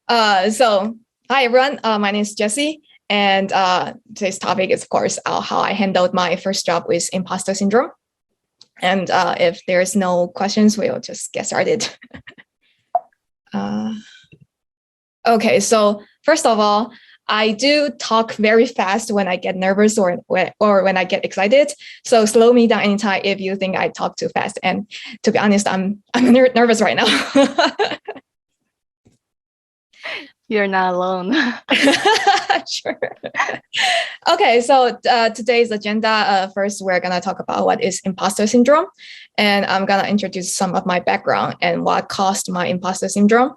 So hi everyone, my name is Jessie, and today's topic is, of course, how I handled my first job with imposter syndrome. And if there's no questions, we'll just get started. Okay, so first of all, I do talk very fast when I get nervous or when I get excited. So slow me down anytime if you think I talk too fast. And to be honest, I'm nervous right now. You're not alone. Sure. Okay, so today's agenda, first we're gonna talk about what is imposter syndrome, and I'm gonna introduce some of my background and what caused my imposter syndrome.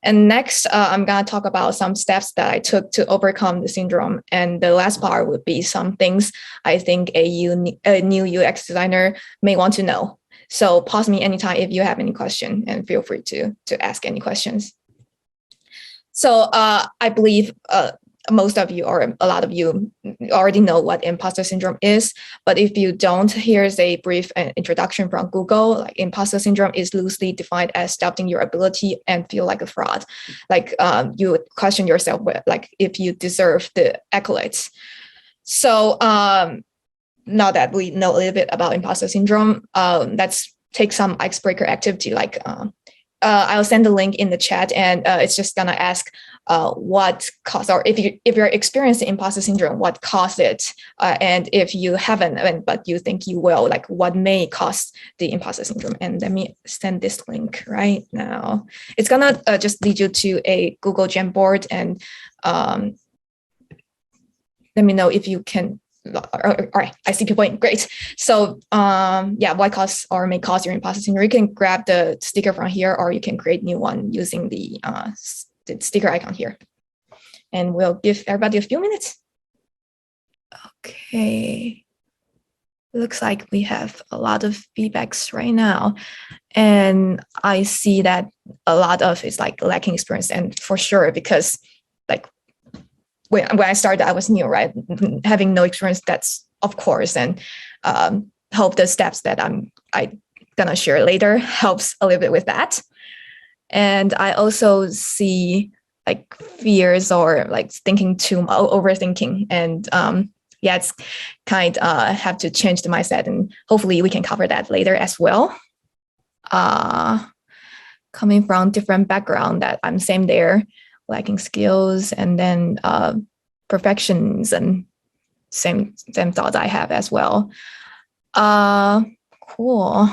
And next, I'm gonna talk about some steps that I took to overcome the syndrome. And the last part would be some things I think a new UX designer may want to know. So pause me anytime if you have any question, and feel free to ask any questions. So I believe most of you or a lot of you already know what imposter syndrome is. But if you don't, here's a brief introduction from Google. Like, imposter syndrome is loosely defined as doubting your ability and feel like a fraud. Like you question yourself, like if you deserve the accolades. So now that we know a little bit about imposter syndrome, let's take some icebreaker activity. Like I'll send the link in the chat, and it's just gonna ask what caused, or if you're experiencing imposter syndrome, what caused it, and if you haven't, but you think you will, like what may cause the imposter syndrome. And let me send this link right now. It's gonna just lead you to a Google Jamboard, and let me know if you can. All right, I see people in. Great. So yeah, what cause or may cause your imposter syndrome? You can grab the sticker from here, or you can create new one using the sticker icon here. And we'll give everybody a few minutes. Okay. Looks like we have a lot of feedbacks right now. And I see that a lot of it's like lacking experience, and for sure, because like when I started, I was new, right? Having no experience, that's of course, and hope the steps that I'm gonna share later helps a little bit with that. And I also see like fears or like thinking too much, overthinking, and yeah, it's kind of have to change the mindset, and hopefully we can cover that later as well. Coming from different background, that I'm same there. Lacking skills, and then perfections, and same thoughts I have as well. Cool.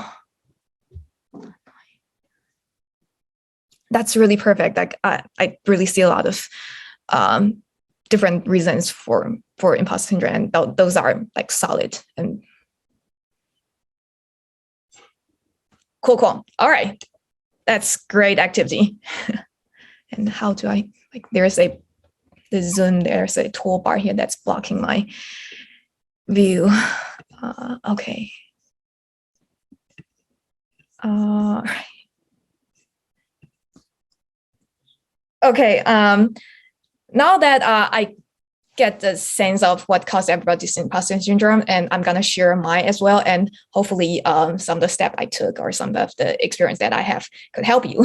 That's really perfect. Like I really see a lot of different reasons for imposter syndrome, and those are like solid and cool. All right, that's great activity. And how do I, like, there's the Zoom, there's a toolbar here that's blocking my view. Okay. Okay, now that I get the sense of what caused everybody's imposter syndrome, and I'm gonna share mine as well, and hopefully some of the steps I took or some of the experience that I have could help you.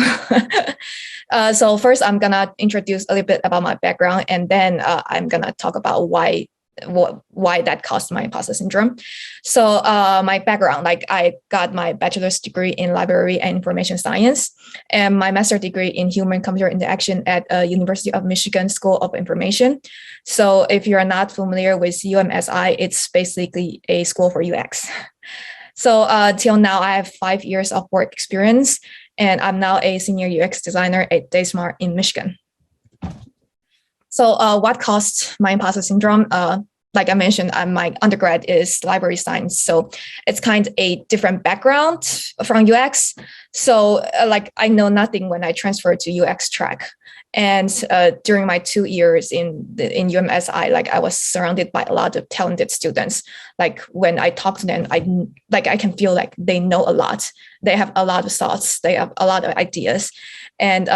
So first, I'm gonna introduce a little bit about my background, and then I'm gonna talk about why that caused my imposter syndrome. So my background, like I got my bachelor's degree in library and information science, and my master's degree in human computer interaction at University of Michigan School of Information. So if you're not familiar with UMSI, it's basically a school for UX. So till now, I have 5 years of work experience, and I'm now a senior UX designer at Daysmart in Michigan. So what caused my imposter syndrome? Like I mentioned, my undergrad is library science, so it's kind of a different background from UX. So like I know nothing when I transferred to UX track. And during my 2 years in UMSI, like I was surrounded by a lot of talented students. Like when I talk to them, I can feel like they know a lot. They have a lot of thoughts. They have a lot of ideas, and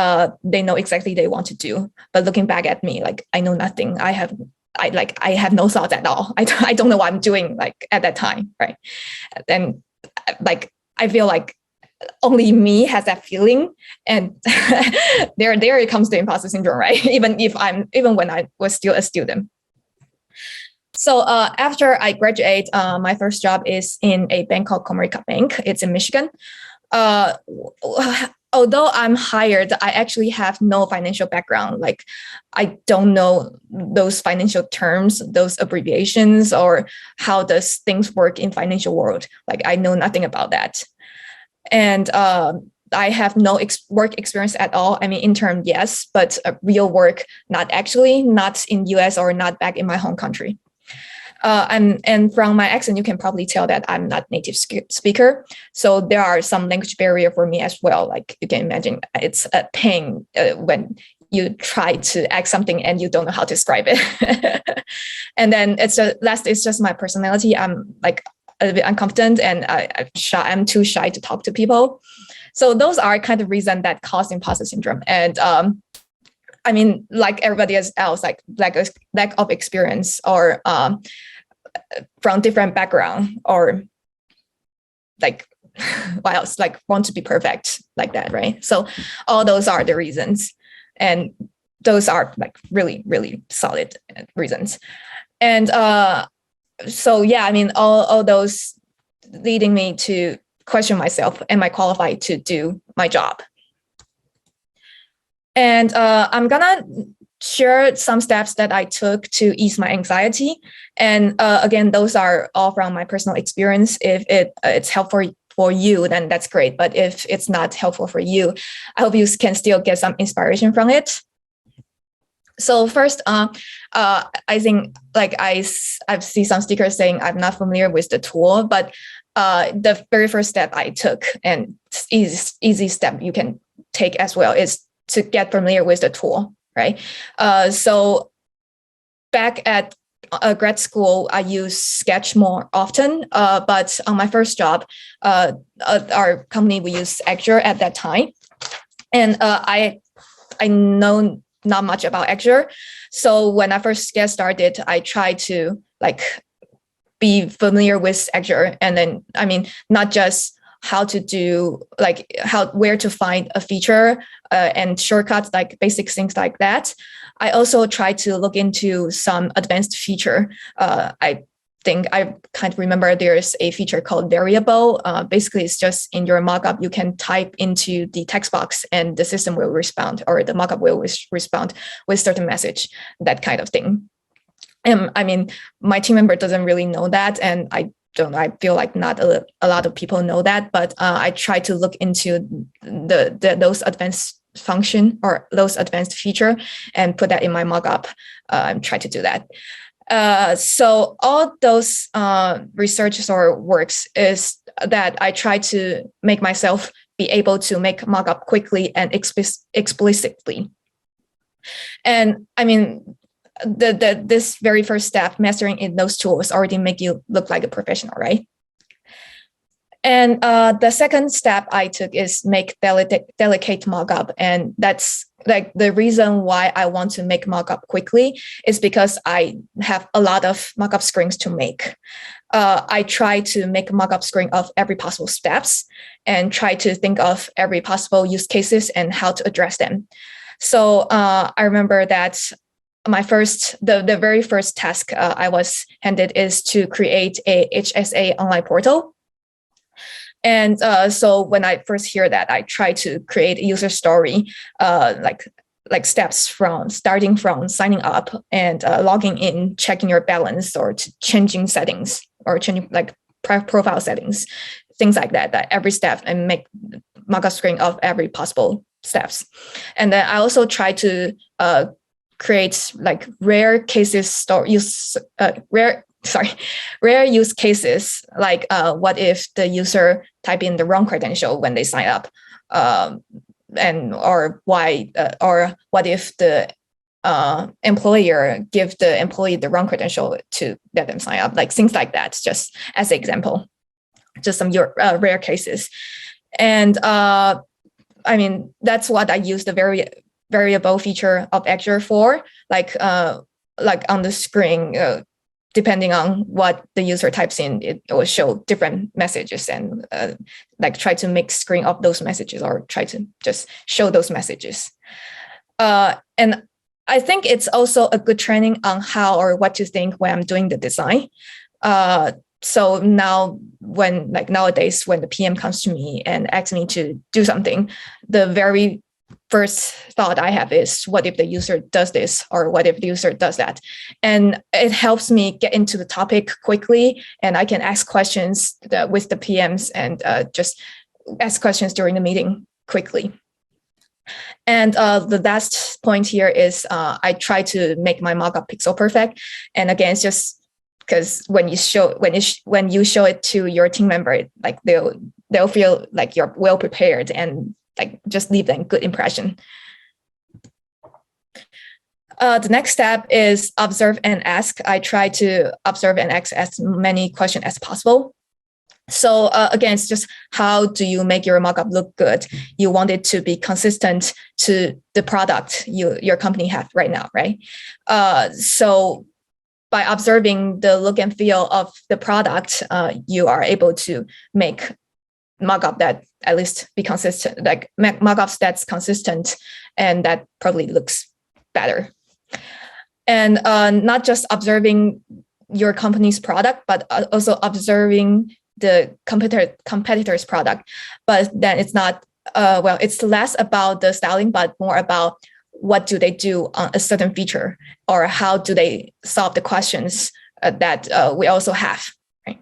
they know exactly what they want to do. But looking back at me, like I know nothing. I have no thoughts at all. I don't know what I'm doing like at that time, right? And like I feel like only me has that feeling, and there it comes to imposter syndrome, right? Even when I was still a student. So after I graduate, my first job is in a bank called Comerica Bank. It's in Michigan. Although I'm hired, I actually have no financial background. Like, I don't know those financial terms, those abbreviations, or how does things work in financial world. Like, I know nothing about that. And I have no work experience at all. I mean, intern, yes, but real work, not actually, not in US or not back in my home country. And from my accent, you can probably tell that I'm not native speaker. So there are some language barrier for me as well. Like, you can imagine, it's a pain when you try to act something and you don't know how to describe it. And then it's just my personality. I'm like a little bit unconfident, and I'm too shy to talk to people. So those are kind of reasons that cause imposter syndrome. And I mean, like everybody else, like lack of experience, or from different background, or like what else, like want to be perfect, like that, right? So all those are the reasons, and those are like really, really solid reasons. And so yeah, I mean, all those leading me to question myself, am I qualified to do my job? And I'm gonna share some steps that I took to ease my anxiety. And again, those are all from my personal experience. If it's helpful for you, then that's great. But if it's not helpful for you, I hope you can still get some inspiration from it. So first, I think like I've seen some stickers saying I'm not familiar with the tool, but the very first step I took, and easy step you can take as well, is to get familiar with the tool, right? So back at grad school, I use Sketch more often, but on my first job, our company, we used Azure at that time. And I know not much about Azure. So when I first get started, I tried to like be familiar with Azure. And then, I mean, not just how to do, like where to find a feature and shortcuts, like basic things like that. I also try to look into some advanced feature. I think I kind of remember there's a feature called variable. Basically, it's just in your mockup, you can type into the text box and the system will respond, or the mockup will respond with certain message, that kind of thing. And I mean, my team member doesn't really know that, and I feel like not a lot of people know that, but I try to look into those advanced function or those advanced feature and put that in my mockup. Try to do that. So all those researches or works is that I try to make myself be able to make mockup quickly and explicitly. And I mean, this very first step, mastering in those tools, already make you look like a professional, right? And the second step I took is make delicate mockup. And that's like the reason why I want to make mockup quickly is because I have a lot of mockup screens to make. I try to make a mockup screen of every possible steps and try to think of every possible use cases and how to address them. So I remember that the very first task I was handed is to create a HSA online portal. And so when I first hear that, I try to create a user story, like steps from starting from signing up and logging in, checking your balance, or changing settings, or changing like profile settings, things like that. That every step, and make mockup screen of every possible steps. And then I also try to create like rare use cases, like what if the user type in the wrong credential when they sign up, or what if the employer give the employee the wrong credential to let them sign up, like things like that, just as an example, just some rare cases. And I mean, that's what I use the variable feature of Azure for, like on the screen, depending on what the user types in, it will show different messages, and like try to make screen of those messages or try to just show those messages. And I think it's also a good training on how or what to think when I'm doing the design. So now nowadays, when the PM comes to me and asks me to do something, the very first thought I have is, what if the user does this, or what if the user does that? And it helps me get into the topic quickly, and I can ask questions with the PMs and just ask questions during the meeting quickly. And the last point here is I try to make my mockup pixel perfect. And again, it's just because when you show it to your team member, like they'll feel like you're well prepared and like just leave them good impression. The next step is observe and ask. I try to observe and ask as many questions as possible. So again, it's just, how do you make your mockup look good? You want it to be consistent to the product your company have right now, right? So by observing the look and feel of the product, you are able to make mockup that at least be consistent, like mockups that's consistent and that probably looks better. And not just observing your company's product, but also observing the competitor's product. But then it's not, it's less about the styling, but more about what do they do on a certain feature, or how do they solve the questions that we also have. Right?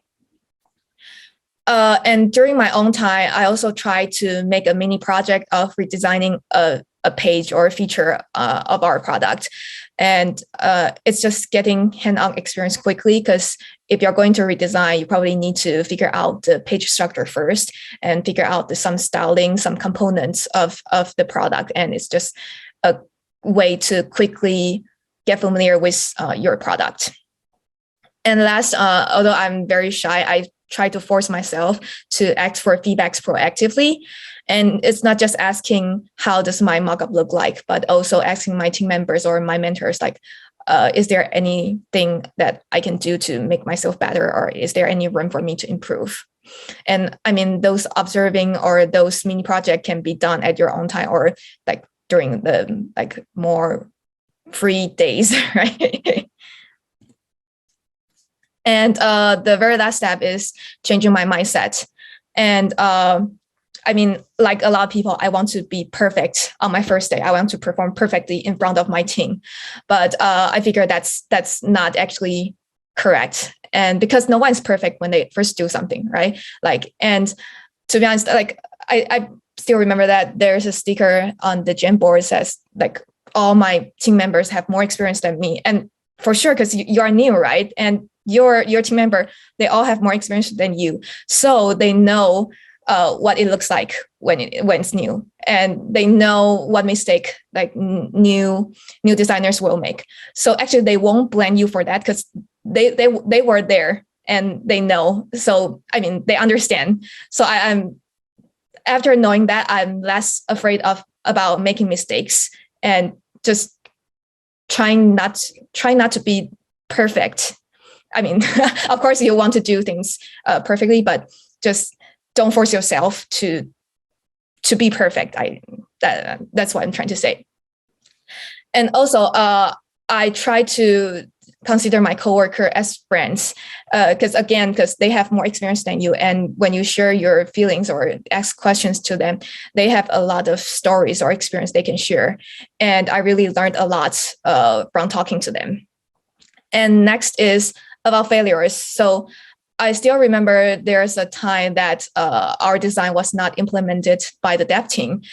And during my own time, I also try to make a mini project of redesigning a page or a feature of our product. And it's just getting hand-on experience quickly, because if you're going to redesign, you probably need to figure out the page structure first and figure out some styling, some components of the product. And it's just a way to quickly get familiar with your product. And last, although I'm very shy, I try to force myself to ask for feedbacks proactively. And it's not just asking, how does my mockup look like, but also asking my team members or my mentors, like, is there anything that I can do to make myself better? Or is there any room for me to improve? And I mean, those observing or those mini projects can be done at your own time, or like during the more free days, right? And the very last step is changing my mindset. And I mean, like a lot of people, I want to be perfect on my first day. I want to perform perfectly in front of my team. But I figure that's not actually correct. And because no one's perfect when they first do something, right? Like, and to be honest, like I still remember that there's a sticker on the Jamboard that says, like, all my team members have more experience than me. And for sure, because you are new, right? And your team member, they all have more experience than you. So they know what it looks like when it's new, and they know what mistake like new designers will make. So actually, they won't blame you for that, because they were there and they know. So I mean, they understand. So I'm after knowing that, I'm less afraid about making mistakes and just trying not to be perfect. I mean, of course, you want to do things perfectly, but just don't force yourself to be perfect. That's what I'm trying to say. And also, I try to consider my coworker as friends, because they have more experience than you. And when you share your feelings or ask questions to them, they have a lot of stories or experience they can share. And I really learned a lot from talking to them. And next is about failures. So I still remember there's a time that our design was not implemented by the dev team.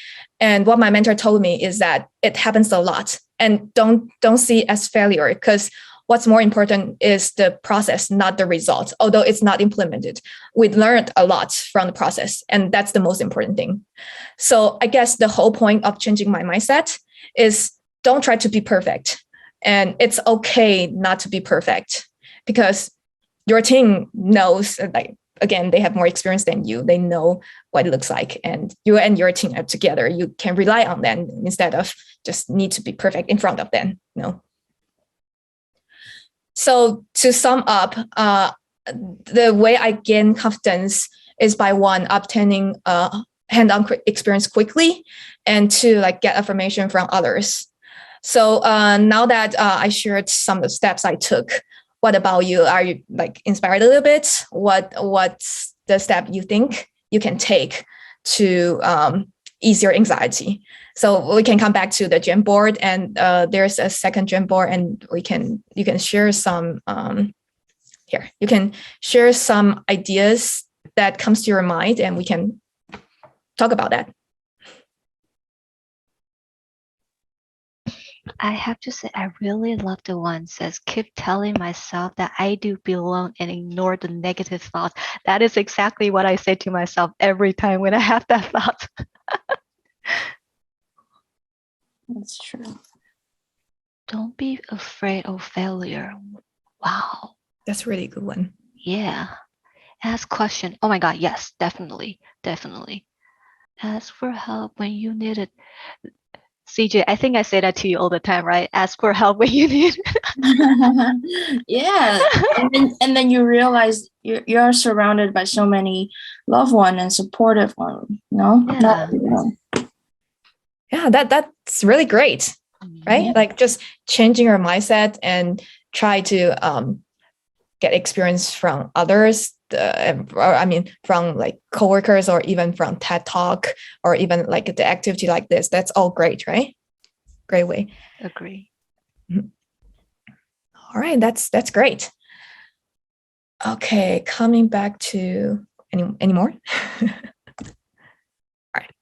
And what my mentor told me is that it happens a lot, and don't see it as failure, because what's more important is the process, not the result. Although it's not implemented, we learned a lot from the process, and that's the most important thing. So I guess the whole point of changing my mindset is, don't try to be perfect. And it's okay not to be perfect, because your team knows, like, again, they have more experience than you. They know what it looks like, and you and your team are together. You can rely on them instead of just need to be perfect in front of them. So to sum up, the way I gain confidence is by one, obtaining hand-on experience quickly, and two, like get affirmation from others. So now that I shared some of the steps I took, what about you? Are you like inspired a little bit? What's the step you think you can take to ease your anxiety? So we can come back to the Jamboard, and there's a second Jamboard, and you can share some here. You can share some ideas that comes to your mind, and we can talk about that. I have to say, I really love the one that says, keep telling myself that I do belong and ignore the negative thoughts. That is exactly what I say to myself every time when I have that thought. That's true. Don't be afraid of failure. Wow. That's a really good one. Yeah. Ask question. Oh my God, yes, definitely. Definitely. Ask for help when you need it. CJ, I think I say that to you all the time, right? Ask for help when you need it. Yeah. And then you realize you're surrounded by so many loved ones and supportive ones, you know? Yeah. Yeah, that's really great, right? Yeah. Like just changing your mindset and try to get experience from others. From like coworkers, or even from TED Talk, or even like the activity like this. That's all great, right? Great way. Agree. All right, that's great. Okay, coming back to any more? All right,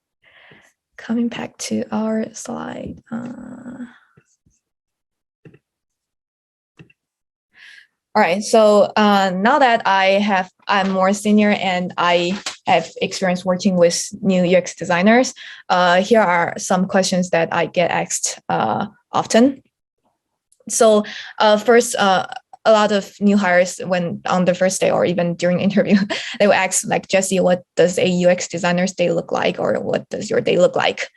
coming back to our slide. All right, so now that I'm more senior and I have experience working with new UX designers, here are some questions that I get asked often. So first, a lot of new hires, when on the first day or even during interview, they will ask like, Jessie, what does a UX designer's day look like, or what does your day look like?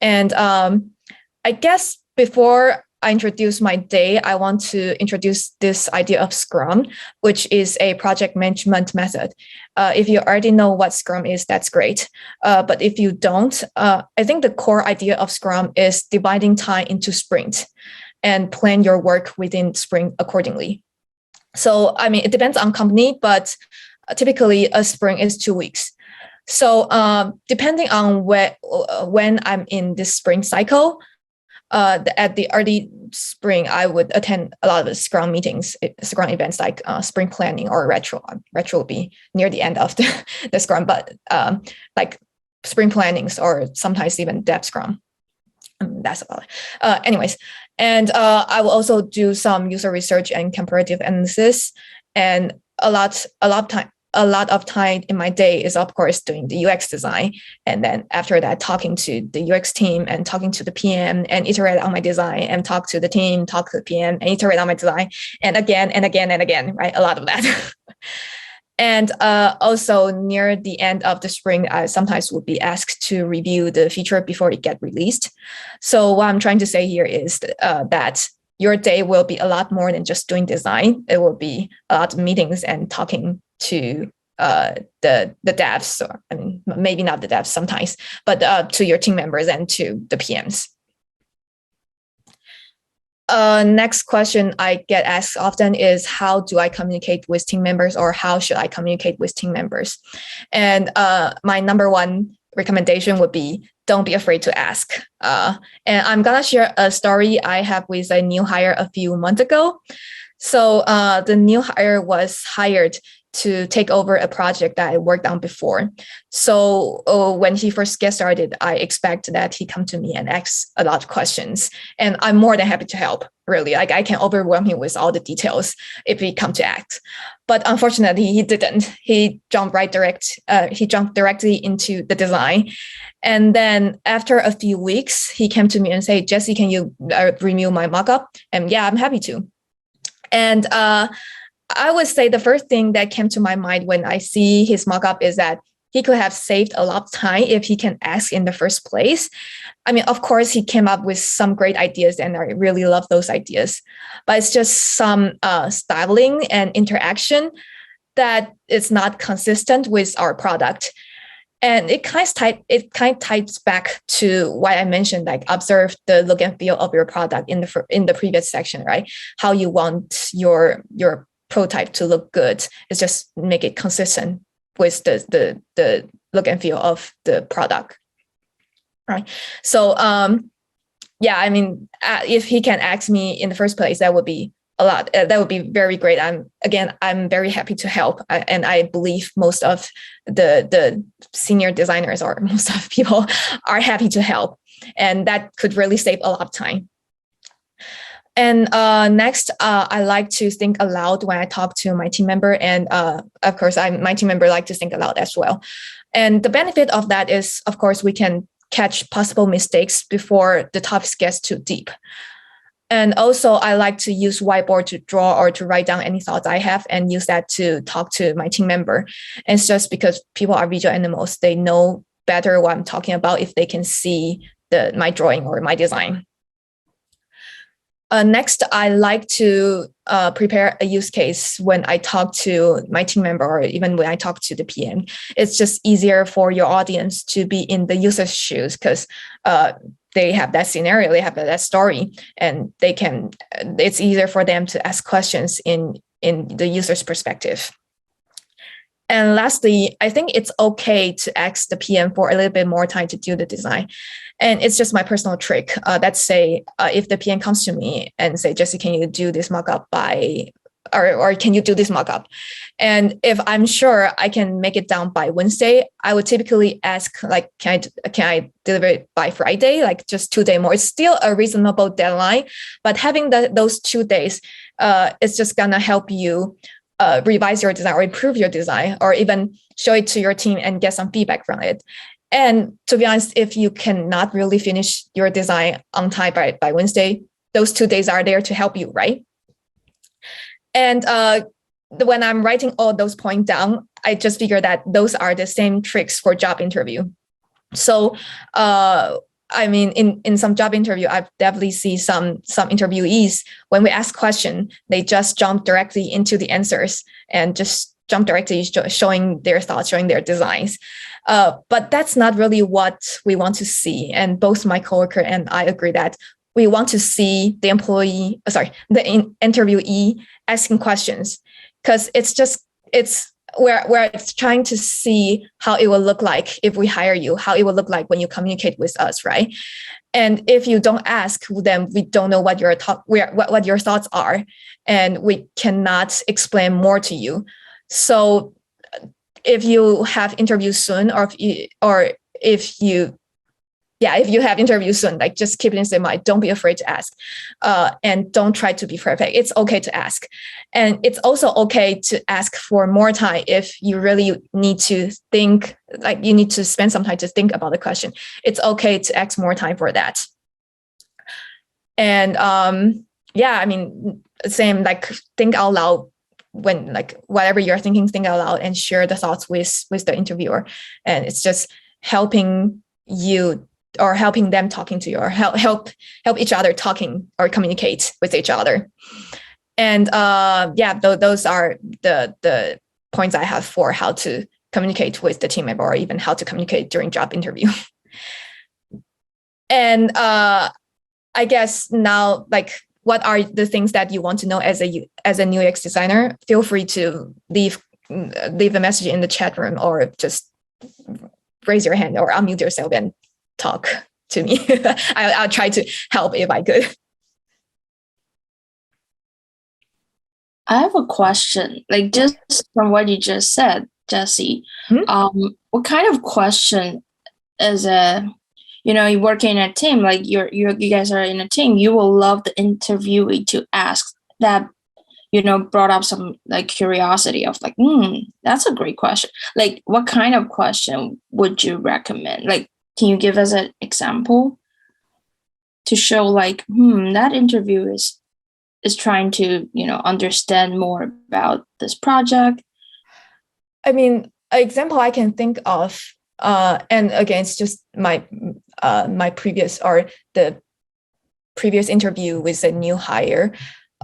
And I guess before I introduce my day, I want to introduce this idea of Scrum, which is a project management method. If you already know what Scrum is, that's great. But if you don't, I think the core idea of Scrum is dividing time into sprints and plan your work within sprint accordingly. So, I mean, it depends on company, but typically a sprint is 2 weeks. So depending on when I'm in this sprint cycle, at the early spring, I would attend a lot of the Scrum meetings, Scrum events like spring planning or retro. Retro will be near the end of the Scrum, but like spring plannings or sometimes even Dev Scrum. That's about it. Anyways, and I will also do some user research and comparative analysis, and a lot of time in my day is, of course, doing the UX design. And then after that, talking to the UX team and talking to the PM and iterate on my design, and talk to the team, talk to the PM and iterate on my design, and again and again and again, right? A lot of that. And also near the end of the spring, I sometimes would be asked to review the feature before it get released. So what I'm trying to say here is that your day will be a lot more than just doing design. It will be a lot of meetings and talking to the devs, or I mean, maybe not the devs sometimes, but to your team members and to the PMs. Next question I get asked often is, how do I communicate with team members, or how should I communicate with team members? And my number one recommendation would be, don't be afraid to ask. And I'm gonna share a story I have with a new hire a few months ago. So the new hire was hired to take over a project that I worked on before. So when he first get started, I expect that he come to me and ask a lot of questions, and I'm more than happy to help. Really, like I can overwhelm him with all the details if he come to act. But unfortunately, he didn't. He jumped directly into the design, and then after a few weeks, he came to me and said, "Jessie, can you review my mockup?" And yeah, I'm happy to. And I would say the first thing that came to my mind when I see his mockup is that he could have saved a lot of time if he can ask in the first place. I mean, of course, he came up with some great ideas, and I really love those ideas. But it's just some styling and interaction that is not consistent with our product. And it kind of ties back to what I mentioned, like observe the look and feel of your product in the previous section, right? How you want your prototype to look good. It's just make it consistent with the look and feel of the product, right? So yeah, I mean, if he can ask me in the first place, that would be a lot. That would be very great. I'm very happy to help, and I believe most of the senior designers or most of people are happy to help, and that could really save a lot of time. And next, I like to think aloud when I talk to my team member, and of course, my team member like to think aloud as well. And the benefit of that is, of course, we can catch possible mistakes before the topic gets too deep. And also, I like to use whiteboard to draw or to write down any thoughts I have and use that to talk to my team member. And it's just because people are visual animals, they know better what I'm talking about if they can see my drawing or my design. Next, I like to prepare a use case when I talk to my team member or even when I talk to the PM. It's just easier for your audience to be in the user's shoes because they have that scenario, they have that story, and it's easier for them to ask questions in the user's perspective. And lastly, I think it's okay to ask the PM for a little bit more time to do the design. And it's just my personal trick. Let's say if the PM comes to me and say, Jessie, can you do this mockup or can you do this mockup? And if I'm sure I can make it down by Wednesday, I would typically ask, like, can I deliver it by Friday? Like just 2 days more. It's still a reasonable deadline, but having those 2 days, it's just gonna help you revise your design or improve your design, or even show it to your team and get some feedback from it. And to be honest, if you cannot really finish your design on time by Wednesday, those 2 days are there to help you, right? And when I'm writing all those points down, I just figure that those are the same tricks for job interview. So I mean, in some job interview, I've definitely see some interviewees, when we ask question, they just jump directly into the answers and just jump directly showing their thoughts, showing their designs. But that's not really what we want to see. And both my coworker and I agree that we want to see the interviewee asking questions, because we're trying to see how it will look like if we hire you, how it will look like when you communicate with us, right? And if you don't ask, then we don't know what your thoughts are, and we cannot explain more to you. So if you have interviews soon, if you have interviews soon, like just keep it in mind. Don't be afraid to ask, and don't try to be perfect. It's okay to ask, and it's also okay to ask for more time if you really need to think. Like you need to spend some time to think about the question. It's okay to ask more time for that. And yeah, I mean, same, like think out loud. When like whatever you're thinking, think out loud and share the thoughts with the interviewer, and it's just helping you or helping them talking to you, or help each other talking or communicate with each other. And yeah, those are the points I have for how to communicate with the team member, or even how to communicate during job interview. And I guess now, like, what are the things that you want to know as a new UX designer? Feel free to leave a message in the chat room, or just raise your hand or unmute yourself and talk to me. I'll try to help if I could. I have a question, like just from what you just said, Jessie. What kind of question is you work in a team, like you guys are in a team, you will love the interviewee to ask that, brought up some like curiosity of like, that's a great question. Like, what kind of question would you recommend? Like, can you give us an example to show like, that interview is trying to, understand more about this project? I mean, example I can think of, and again, it's just my previous or the previous interview with a new hire,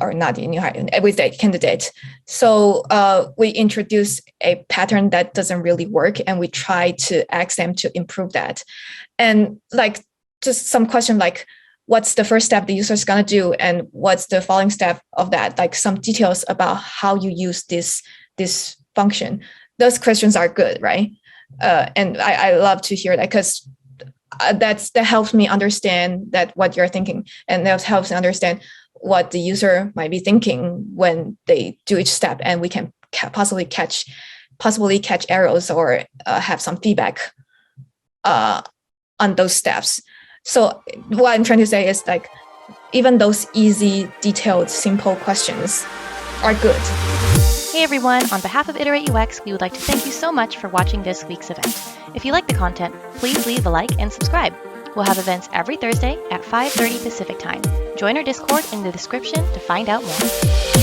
or not a new hire, with a candidate. So we introduce a pattern that doesn't really work, and we try to ask them to improve that. And like just some question like, what's the first step the user is going to do, and what's the following step of that? Like some details about how you use this function. Those questions are good, right? And I love to hear that, because that helps me understand that what you're thinking, and that helps me understand what the user might be thinking when they do each step, and we can possibly catch errors or have some feedback on those steps. So what I'm trying to say is like, even those easy, detailed, simple questions are good. Hey everyone, on behalf of IterateUX, we would like to thank you so much for watching this week's event. If you like the content, please leave a like and subscribe. We'll have events every Thursday at 5:30 Pacific Time. Join our Discord in the description to find out more.